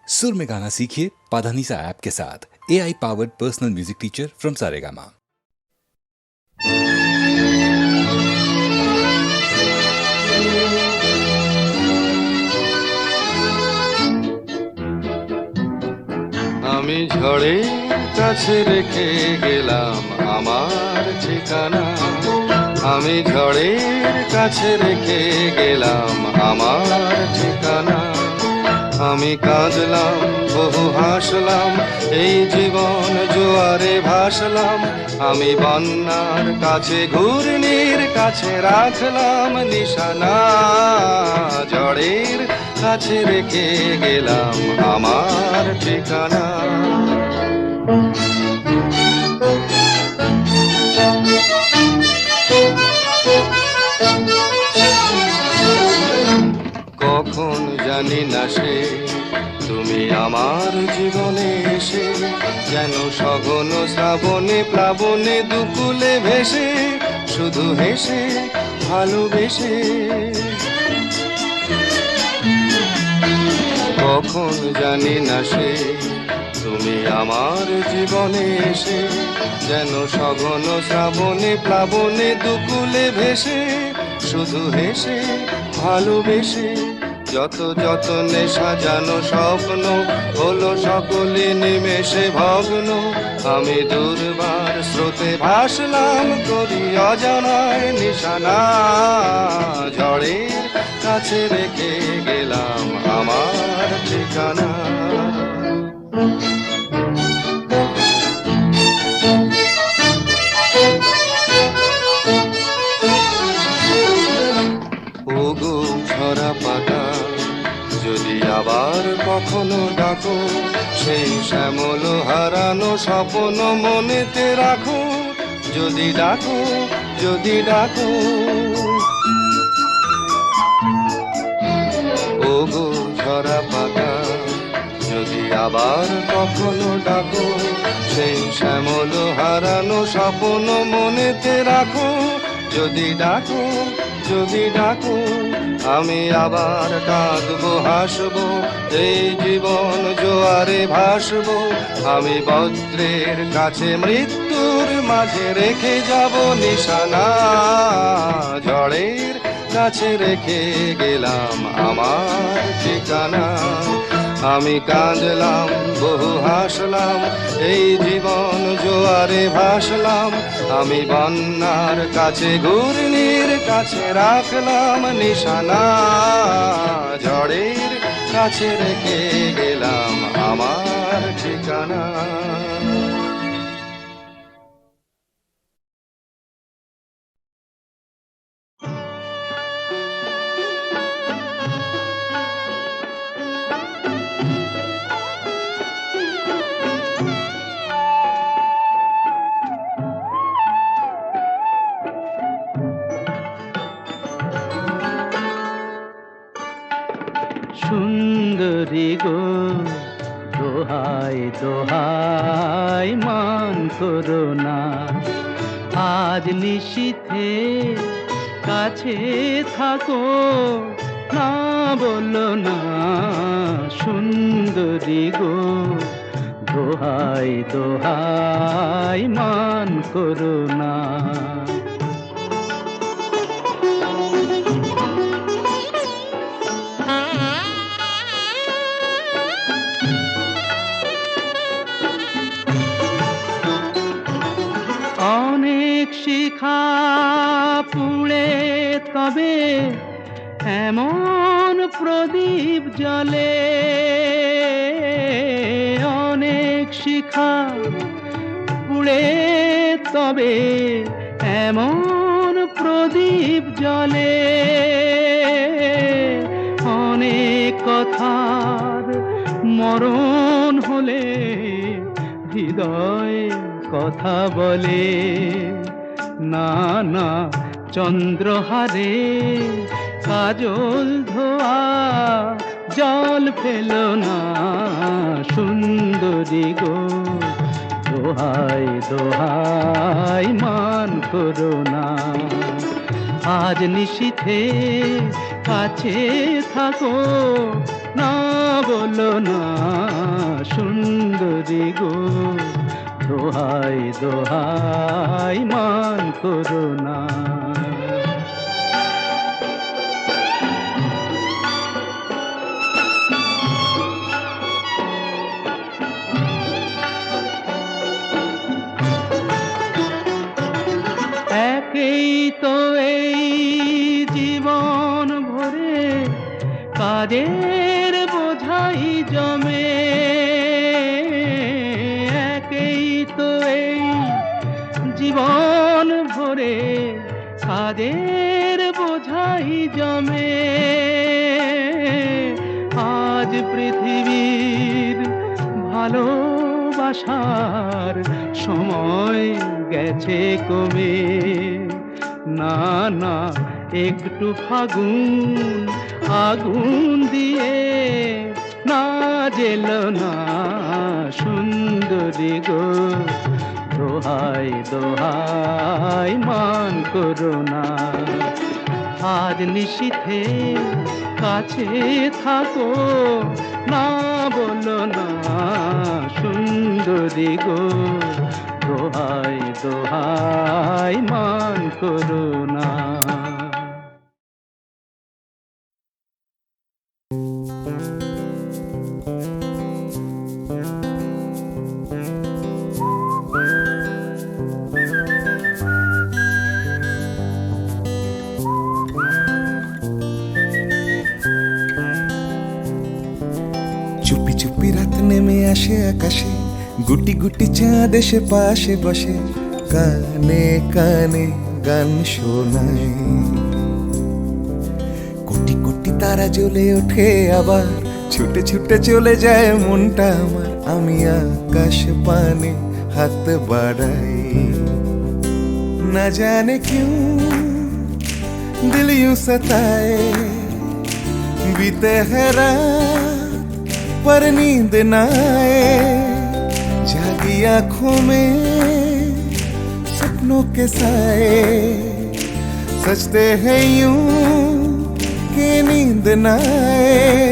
सुर में गाना सीखिए पाधानीसा ऐप के साथ। AI powered personal music teacher from Saregama. আমি ঝড়ের কাছে রেখে গেলাম আমার ঠিকানা, আমি ঝড়ের কাছে রেখে গেলাম আমার ঠিকানা। আমি কাঁদলাম বহু হাসলাম, এই জীবন জোয়ারে ভাসলাম। আমি বন্যার কাছে ঘূর্ণির কাছে রাখলাম নিশানা, ঝড়ের কাছে রেখে গেলাম আমার ঠিকানা। কখন জানি না সে তুমি আমার জীবনে এসে, যেন সঘন শ্রাবণে প্লাবনে দুকুলে ভেসে, শুধু হেসে ভালোবেসে। কখন জানি না সে তুমি আমার জীবনে এসে, যেন সঘন শ্রাবণে প্লাবনে দুকুলে ভেসে, শুধু হেসে ভালোবেসে। যত যতনে সাজানো স্বপ্ন হলো সকলে নিমেষে ভগ্ন। আমি দুর্বার স্রোতে ভাসলাম করি অজানায় নিশানা, ঝড়ের কাছে রেখে গেলাম আমার ঠিকানা। ওগো ঝরা পাতা যদি আবার কখনো ডাকো, সেই শ্যামল হারানো স্বপ্ন মনেতে রাখো। যদি ডাকো, যদি ডাকো, ওগো ঝরা পাতা যদি আবার কখনো ডাকো, সেই শ্যামল হারানো স্বপ্ন মনেতে রাখো। যদি ডাকো, যদি ডাকো, আমি আবার কাঁদবো হাসবো, এই জীবন জোয়ারে ভাসবো। আমি বজ্রের কাছে মৃত্যুর মাঝে রেখে যাব নিশানা, ঝড়ের কাছে রেখে গেলাম আমার ঠিকানা। আমি কাঁদলাম বহু হাসলাম, এই জীবন জোয়ারে ভাসলাম। আমি বন্যার কাছে ঘূর্ণির কাছে রাখলাম নিশানা, ঝড়ের কাছে রেখে গেলাম আমার ঠিকানা। সুন্দরী গো দোহাই দোহাই মান করো না, আজ নিশীথে কাছে থাকো, না বলো না। সুন্দরী গো দোহাই দোহাই মান করো না। অনেক শিখা পুড়ে তবে এমন প্রদীপ জ্বলে, অনেক শিখা পুড়ে তবে এমন প্রদীপ জ্বলে। অনেক কথার মরণ হলে হৃদয় কথা বলে, না না চন্দ্রহারে কাজল ধোয়া জল ফেলো না। সুন্দরী গো দোহাই দোহাই মান করো না, আজ নিশীথে কাছে থাকো, না বলো না। সুন্দরী গো, দোহাই দোহাই মান করো না। একেই তো এই জীবন ভরে কাজের বোঝাই জমে, একেই তো এই জীবন ভরে কাজের বোঝাই জমে। আজ পৃথিবীর ভালোবাসার সময় গেছে কমে, না না একটু ফাগুন আগুন দিয়ে না জেল না সুন্দরী গো, দোহাই দোহাই মান করো না। আজ নিশীথে কাছে থাকো, না বলো না সুন্দরী গো, দোহাই দোহাই মান করো না। চুপি চুপি রাত নেমে আসে আকাশে, গুটি গুটি চাঁদ এসে পাশে বসে, কানে কানে গান শোনায়। কোটি কোটি তারা জ্বলে ওঠে আবার, ছুটে ছুটে চলে যায় মনটা আমার। আমি আকাশ পানে হাত বাড়াই, না জানে কিউ দিল यूं सताए, बीते है रात पर नींद न आए, जागी आंखों में सपनों के साए, सजते हैं यूं कि नींद न आए।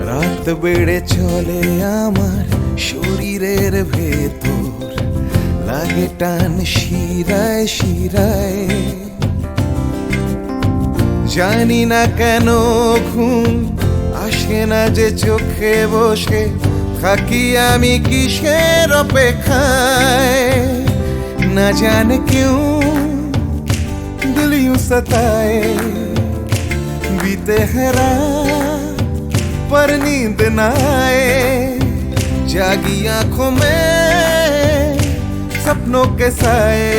রাত বেড়ে চলে আমার শরীরের ভেতর, লাগে টান শিরায় শিরায়, জানি না কেন ঘুম আসে না যে চোখে বসে থাকি আমি কিসের অপেক্ষায়, না জানে क्यों दिल यूं सताए, बीते है रात पर नींद न आए, जागी आंखों में सपनों के साए,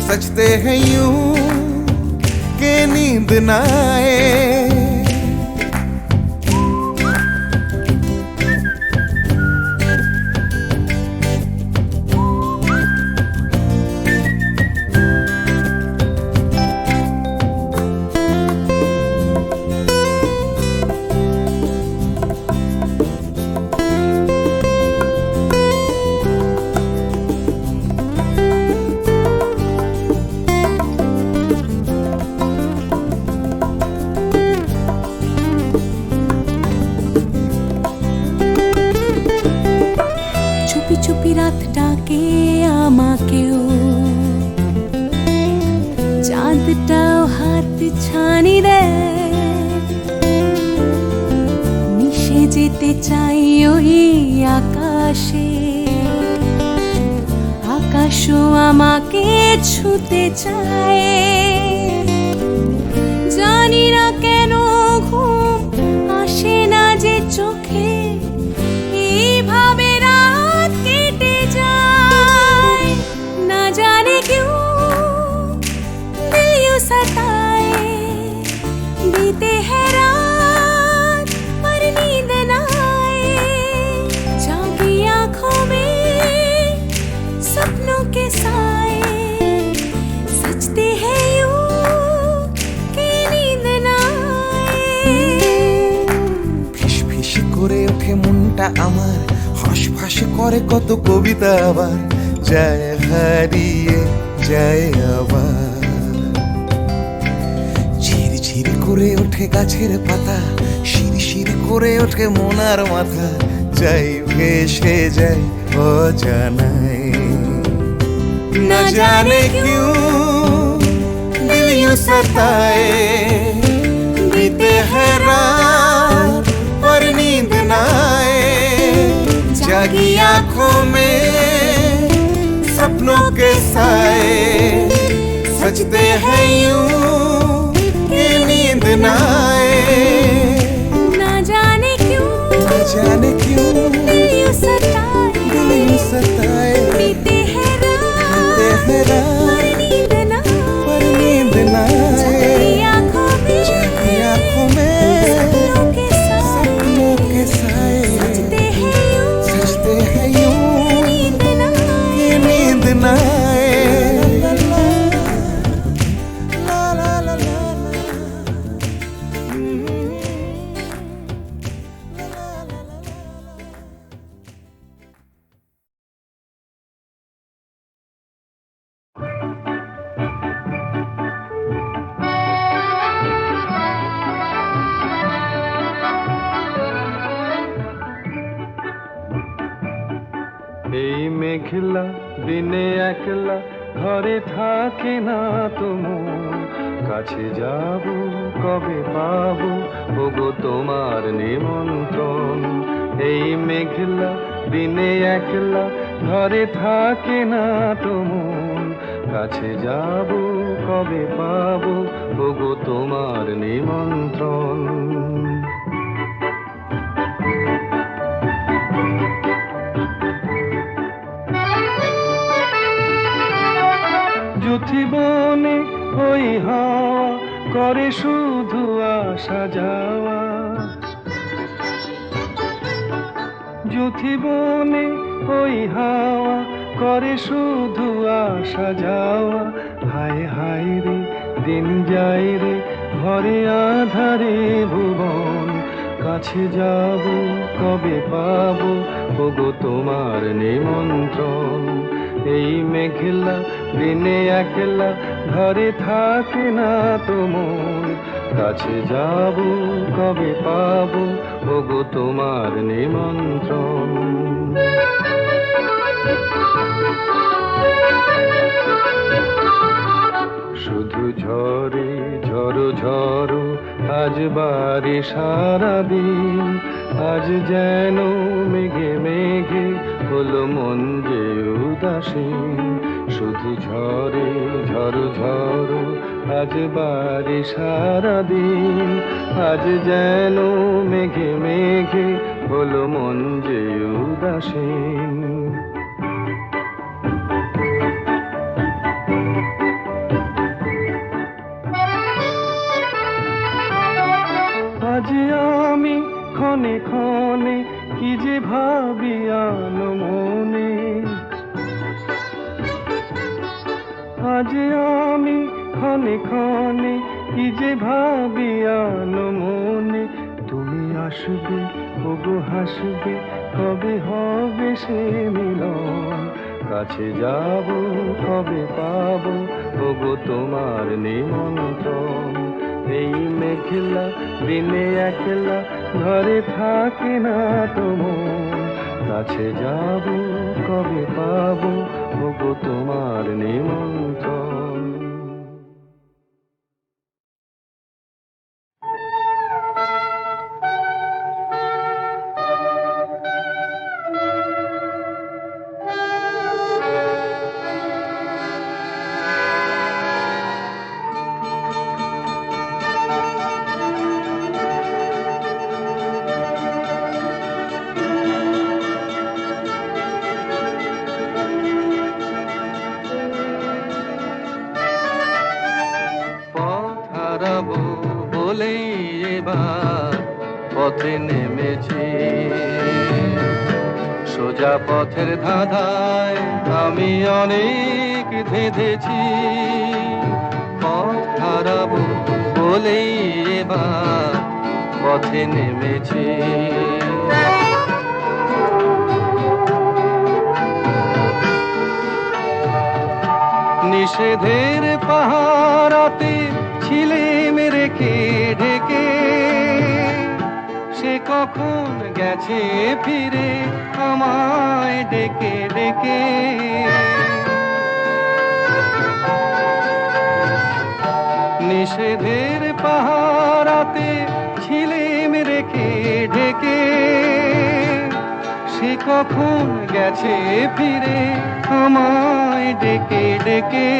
सजते हैं यूं कि नींद न आए। চুপি চুপি রাত ডাকে আমাকেও, চাঁদটাও হাত ছানি দেয়, মিশে যেতে চাই ওই আকাশে, আকাশও আমাকে ছুতে চায়, জানি না কেন ঘুম আসে না যে চোখে, এইভাবে রাত কেটে যায়, না জানে क्यों दिल यूं सताए, बीते है रात पर नींद न आए, जागी आंखों में सपनों के साए, পরে কত কবিতা আবার যায় হারিয়ে যায় আবার। ঝিরঝির করে ওঠে গাছের পাতা, শিরশির করে ওঠে মোনার মাথা, যাই ভেসে যায় অজানায়। না জানে क्यों दिल यूं सताए, बीते है रात पर नींद न आए, जागी आंखों में सपनों के साए, सजते हैं यूं कि नींद न आए। ना जाने क्यों दिल यूं सताए, बीते हैं रात तेरा पर नींद न आए, पर नींद न आए, जागी आंखों में आंखों में सपनों के साए, सपनों के साए, सजते हैं यूं सजते हैं यूं नींद न आए। कि नींद न आए। ला ला ला ला এই মেঘলা দিনে একলা ঘরে থাকে না তো মন, কাছে যাব কবে পাবো ওগো তোমার নিমন্ত্রণ। এই মেঘলা দিনে একলা ঘরে থাকে না তো মন, কাছে যাব কবে পাবো ওগো তোমার নিমন্ত্রণ। জীবনে ওই হাওয়া করে শুধু আসা যাওয়া, জীবনে ওই হাওয়া করে শুধু আসা যাওয়া। হায় হায় রে দিন যায় রে ঘরে আধারে ভুবন, কাছে যাব কবে পাবো ওগো তোমার নিমন্ত্রণ। এই মেঘলা দিনে একলা ঘরে থাকে না তো মন, কাছে যাব কবে পাবো ওগো তোমার নিমন্ত্রণ। শুধু ঝরে ঝড়ো ঝড়ো আজ বারে সারাদিন, আজ যেন মেঘে মেঘে হলো মন যে উদাসীন। শুধু ঝরে ঝড়ো ঝড়ো আজ বারে সারাদিন, আজ যেন মেঘে মেঘে হলো মন যে উদাসীন। আজ আমি ক্ষণে ক্ষণে কি যে ভাবি আনো মনে, আজ আমি ক্ষণে ক্ষণে কি যে ভাবি আনো মনে। তুমি আসবে ওগো হাসবে কবে হবে সে মিলন, কাছে যাব কবে পাবো ওগো তোমার নিমন্ত্রণ। এই মেঘলা দিনে একলা ঘরে থাকে না তো মন, কাছে যাব কবে পাবো ওগো তোমার নিমন্ত্রণ। বলেই এবার পথে নেমেছি, সোজা পথের ধাঁধায় আমি অনেক ধেঁধেছি। পথ হারাবো বলেই এবার পথে নেমেছি। নিষেধের পাহারাতে ছিলেম রেখে ঢেকে, সে কখন গেছে ফিরে আমায় ডেকে ডেকে। নিষেধের পাহারাতে ছিলেম রেখে ঢেকে, সে কখন গেছে ফিরে আমায় ডেকে ডেকে।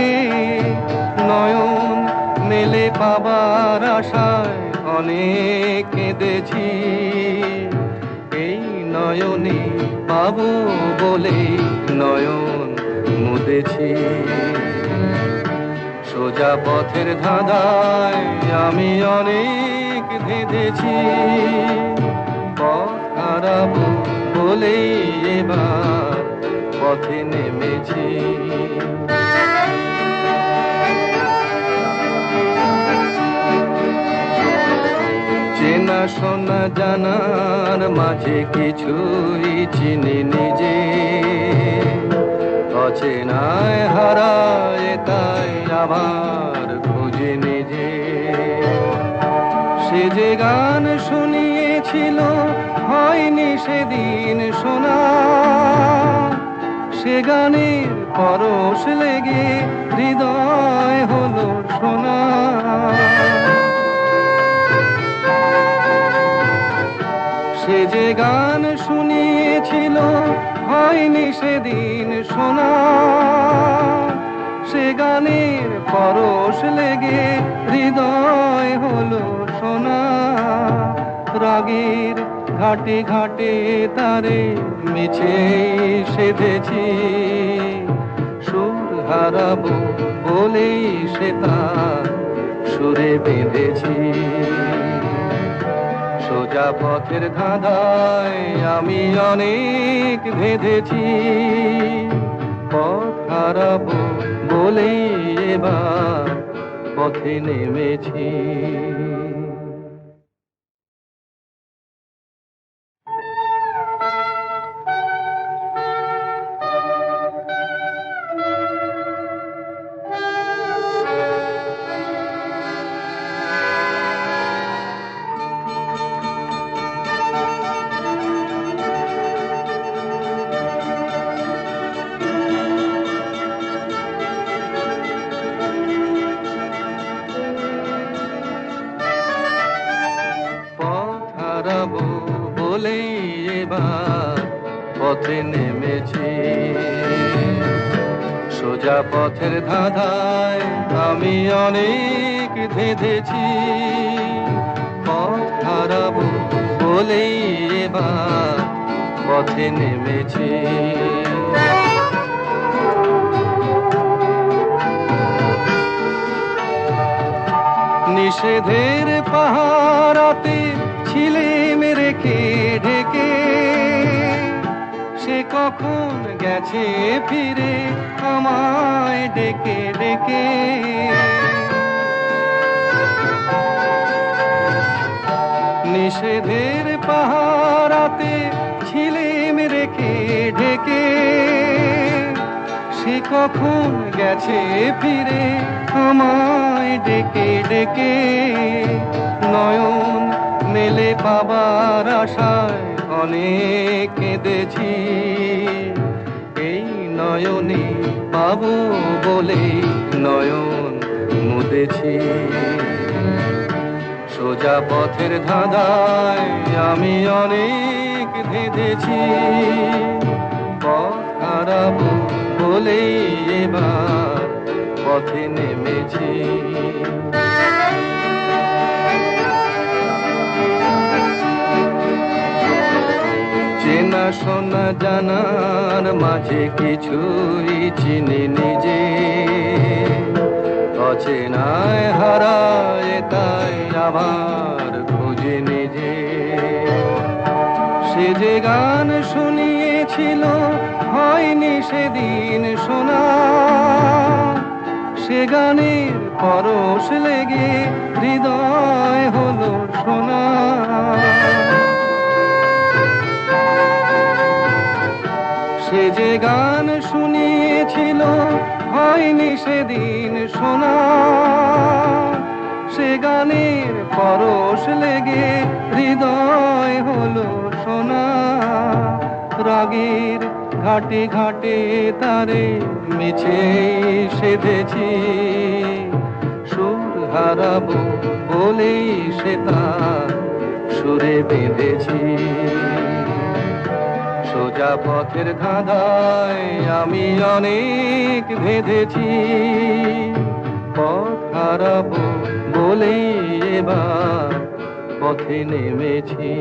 নয়ন মেলে পাবার আশায় অনেক কেঁদেছি, এই নয়নে পাবো বলে নয়ন মুদেছি। সোজা পথের ধাঁধায় আমি অনেক ধেঁধেছি, পথ হারাবো বলেই এবার পথে নেমেছি। চেনা শোনা জানার মাঝে কিছুই চিনি নিজে, অচেনায় হারায় তাই আবার খুঁজে নিজে। সে যে গান শুনিয়েছিল হয়নি সেদিন শোনা, সে গানের পরশ লেগে হৃদয় হলো সোনা। সে যে গান শুনিয়েছিল হয়নি সেদিন শোনা, সে গানের পরশ লেগে হৃদয় হলো সোনা। রাগের ঘাটে ঘাটে তারে মিছে সেধেছি, সুর হারাবো বলেই সে তার সুরে বেঁধেছি। সোজা পথের ধাঁধায় আমি অনেক ধেঁধেছি, পথ হারাবো বলেই এবার পথে নেমেছি। বলেই এবার পথে নেমেছি। সোজা পথের ধাঁধায় আমি অনেক ধেঁধেছি, পথ হারাবো বলেই এবার পথে নেমেছি। নিষেধের পাহারাতে ছিলেম রেখে ঢেকে, সে কখন গেছে ফিরে আমায় ডেকে ডেকে। নিষেধের পাহারাতে ছিলেম রেখে ঢেকে, সে কখন গেছে ফিরে আমায় ডেকে ডেকে। নয়ন মেলে পাবার আশায় অনেক কেঁদেছি, এই নয়নে পাবো বলে নয়ন মুদেছি। সোজা পথের ধাঁধায় আমি অনেক ধেঁধেছি, পথ হারাবো বলেই এবার পথে নেমেছি। চেনা শোনা জানার মাঝে কিছুই চিনি নিজে, অচেনায় হারায় তাই আবার খুঁজে নিজে। সে যে গান শুনিয়েছিল হয়নি সেদিন শোনা, সে গানের পরশ লেগে হৃদয় হলো সোনা। সে যে গান শুনিয়েছিল হয়নি সেদিন শোনা, সে গানের পরশ লেগে হৃদয় হলো সোনা। রাগের ঘাটে ঘাটে তারে মিছে সেধেছি, সুর হারাবো বলেই সে তার সুরে বেঁধেছি। সোজা পথের ধাঁধায় আমি অনেক ভেদেছি, পথ হারাবো বলেই এবার পথে নেমেছি।